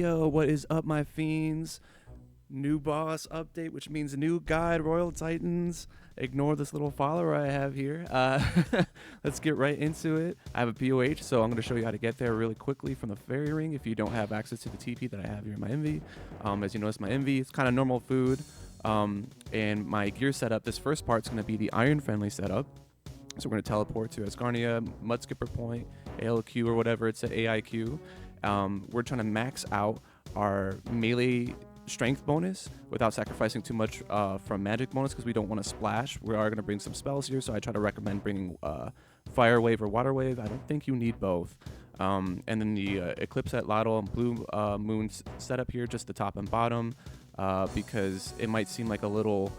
Yo, what is up, my fiends? New boss update, which means new guide, Royal Titans. Ignore this little follower I have here. Let's get right into it. I have a POH, so I'm going to show you how to get there really quickly from the fairy ring if you don't have access to the TP that I have here in my MV. As you notice, my MV is kind of normal food. And my gear setup, this first part is going to be the iron-friendly setup. So we're going to teleport to Asgarnia, Mudskipper Point, ALQ or whatever, it's an AIQ. We're trying to max out our melee strength bonus without sacrificing too much from magic bonus because we don't want to splash. We are going to bring some spells here, so I try to recommend bringing Fire Wave or Water Wave. I don't think you need both. And then the Eclipse at Lotto and Blue Moon setup here, just the top and bottom, because it might seem like a little...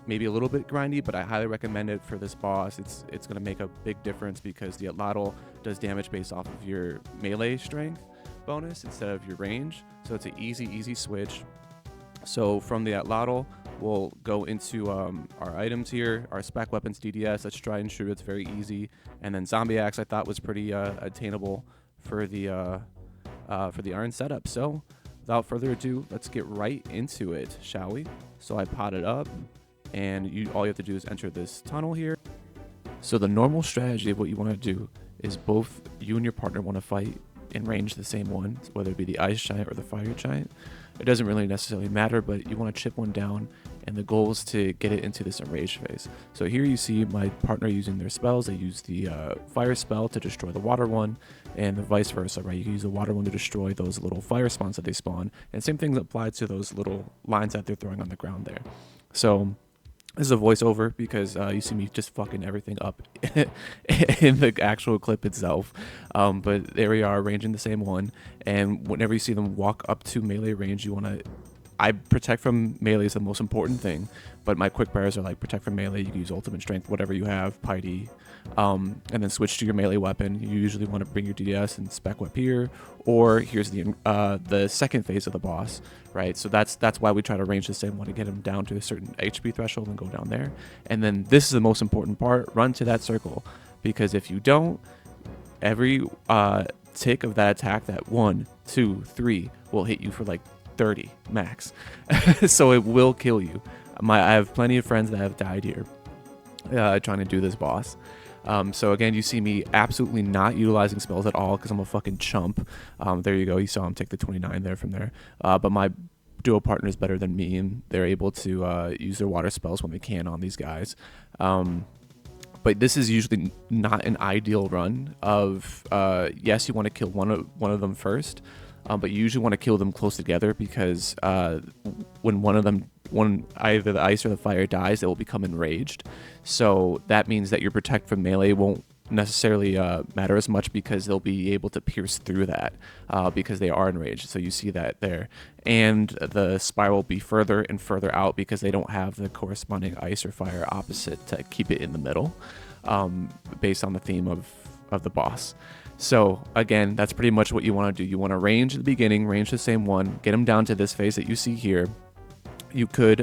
maybe a little bit grindy, but I highly recommend it for this boss. It's going to make a big difference because the Atlatl does damage based off of your melee strength bonus instead of your range. So it's an easy switch. So from the Atlatl, we'll go into our items here, our spec weapons DDS, that's Stride and Shrew, it's very easy. And then Zombie Axe I thought was pretty attainable for the iron setup. So without further ado, let's get right into it, shall we? So I potted up. And all you have to do is enter this tunnel here. So the normal strategy of what you want to do is both you and your partner want to fight in range the same one, whether it be the ice giant or the fire giant. It doesn't really necessarily matter, but you want to chip one down, and the goal is to get it into this enraged phase. So here you see my partner using their spells. They use the fire spell to destroy the water one, and the vice versa, right? You can use the water one to destroy those little fire spawns that they spawn, and same thing applies to those little lines that they're throwing on the ground there. So this is a voiceover because you see me just fucking everything up in the actual clip itself. But there we are, ranging the same one. And whenever you see them walk up to melee range, you want to... I protect from melee is the most important thing, but my quick prayers are like protect from melee. You can use ultimate strength, whatever you have, Piety, and then switch to your melee weapon. You usually want to bring your DDS and spec web here, or here's the second phase of the boss, right? So that's why we try to range the same one to get him down to a certain HP threshold and go down there. And then this is the most important part: run to that circle, because if you don't, every tick of that attack, that 1, 2, 3, will hit you for like 30 max. So it will kill you. I have plenty of friends that have died here trying to do this boss. So again, you see me absolutely not utilizing spells at all because I'm a fucking chump. There you go, you saw him take the 29 there from there. But my duo partner is better than me, and they're able to use their water spells when they can on these guys. But this is usually not an ideal run of yes, you want to kill one of them first, but you usually want to kill them close together because when either the ice or the fire dies, it will become enraged. So that means that your protect from melee won't necessarily matter as much because they'll be able to pierce through that because they are enraged. So you see that there. And the spiral will be further and further out because they don't have the corresponding ice or fire opposite to keep it in the middle, based on the theme of the boss. So again, that's pretty much what you want to do. You want to range at the beginning, range the same one, get them down to this phase that you see here. You could,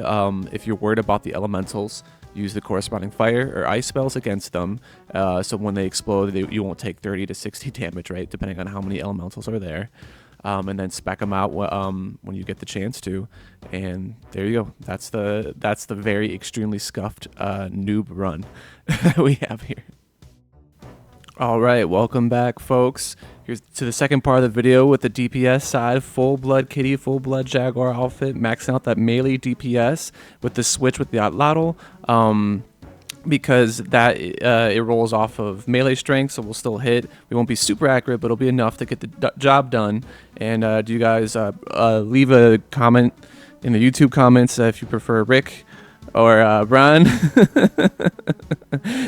if you're worried about the elementals, use the corresponding fire or ice spells against them. So when they explode, you won't take 30 to 60 damage, right? Depending on how many elementals are there. And then spec them out when you get the chance to. And there you go. That's the very extremely scuffed noob run we have here. All right, welcome back, folks. Here's to the second part of the video with the DPS side, full blood kitty, full blood jaguar outfit, maxing out that melee DPS with the switch with the Atlatl, because that it rolls off of melee strength, so we'll still hit. We won't be super accurate, but it'll be enough to get the job done. And do you guys leave a comment in the YouTube comments if you prefer Rick or Brian,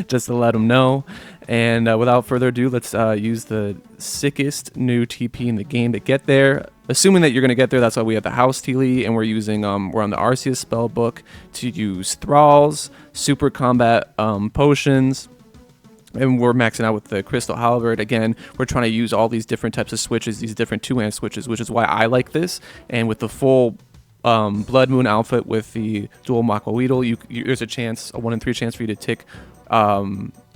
just to let them know. And without further ado, let's use the sickest new TP in the game to get there. Assuming that you're going to get there, that's why we have the House Teely, and we're using we're on the Arceus spell book to use Thralls, super combat potions, and we're maxing out with the Crystal Halberd. Again, we're trying to use all these different types of switches, these different two-hand switches, which is why I like this. And with the full Blood Moon outfit with the dual Mako Weedle, there's a chance, a 1 in 3 chance for you to tick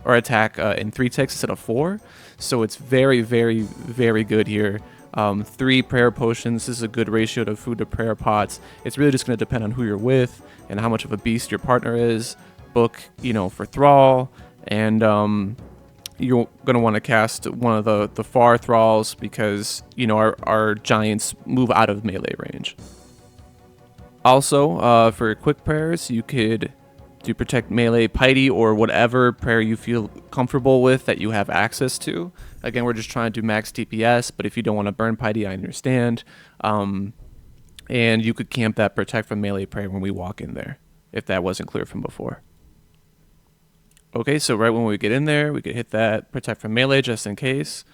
or attack in 3 ticks instead of 4. So it's very, very, very good here 3 prayer potions. This is a good ratio to food to prayer pots. It's really just going to depend on who you're with and how much of a beast your partner is. Book, you know, for Thrall, and you're going to want to cast one of the far Thralls because, you know, our giants move out of melee range. Also, for quick prayers, you could do protect melee piety or whatever prayer you feel comfortable with that you have access to. Again, we're just trying to do max DPS, but if you don't want to burn piety, I understand. And you could camp that protect from melee prayer when we walk in there, if that wasn't clear from before. Okay, so right when we get in there, we could hit that protect from melee just in case.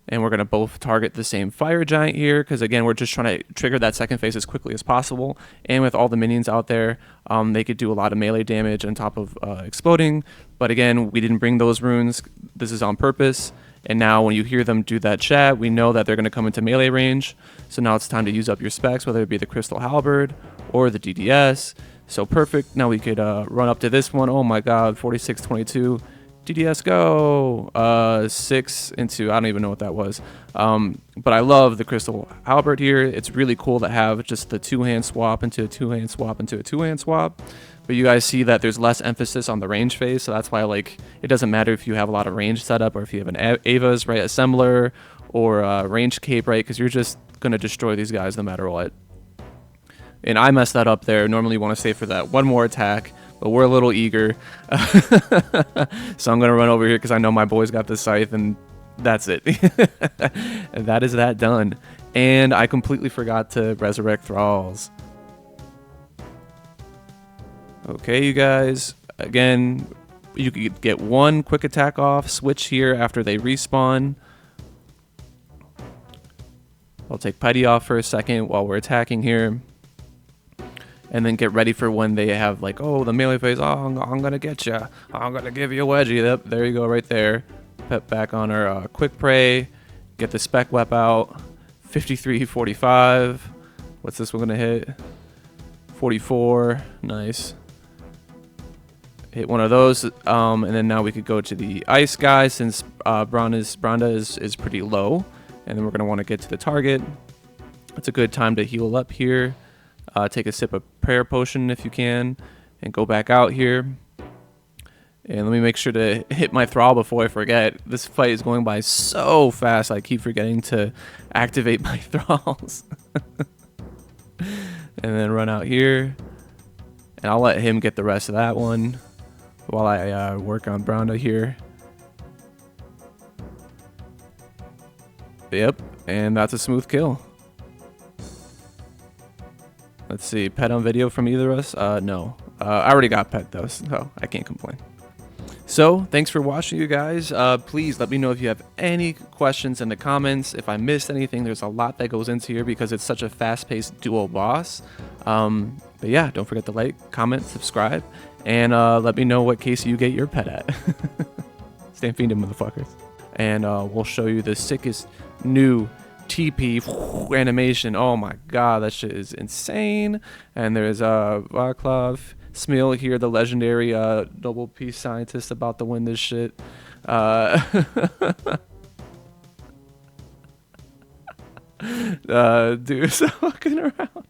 And we're going to both target the same fire giant here because, again, we're just trying to trigger that second phase as quickly as possible. And with all the minions out there, they could do a lot of melee damage on top of exploding. But, again, we didn't bring those runes. This is on purpose. And now when you hear them do that chat, we know that they're going to come into melee range. So now it's time to use up your specs, whether it be the Crystal Halberd or the DDS. So perfect. Now we could run up to this one. Oh, my God, 4622. DDS go 6 into, I don't even know what that was, but I love the Crystal Halberd here. It's really cool to have just the 2-hand swap into a 2-hand swap into a 2-hand swap, but you guys see that there's less emphasis on the range phase, so that's why, like, it doesn't matter if you have a lot of range setup or if you have an Ava's right assembler or a range cape, right, because you're just going to destroy these guys no matter what. And I messed that up there. Normally you want to save for that one more attack, but we're a little eager. So I'm going to run over here because I know my boys got the scythe, and that's it. And that is that done. And I completely forgot to resurrect Thralls. Okay, you guys. Again, you could get one quick attack off, switch here after they respawn. I'll take Piety off for a second while we're attacking here. And then get ready for when they have, like, oh, the melee phase. Oh, I'm going to get you. I'm going to give you a wedgie. Yep, there you go right there. Pep back on our quick pray. Get the spec wep out. 53, 45. What's this one going to hit? 44. Nice. Hit one of those. And then now we could go to the ice guy since Branda is pretty low. And then we're going to want to get to the target. It's a good time to heal up here. Take a sip of prayer potion if you can, and go back out here. And let me make sure to hit my Thrall before I forget. This fight is going by so fast, I keep forgetting to activate my Thralls. And then run out here. And I'll let him get the rest of that one while I work on Branda here. Yep, and that's a smooth kill. Let's see, pet on video from either of us? No. I already got pet though, so I can't complain. So, thanks for watching, you guys. Please let me know if you have any questions in the comments. If I missed anything, there's a lot that goes into here because it's such a fast-paced duo boss. But yeah, don't forget to like, comment, subscribe, and let me know what case you get your pet at. Stay fiending, motherfuckers. And we'll show you the sickest new TP animation. Oh my god, that shit is insane. And there's Vaclav Smil here, the legendary Nobel Peace Scientist, about to win this shit. Dude, so fucking around.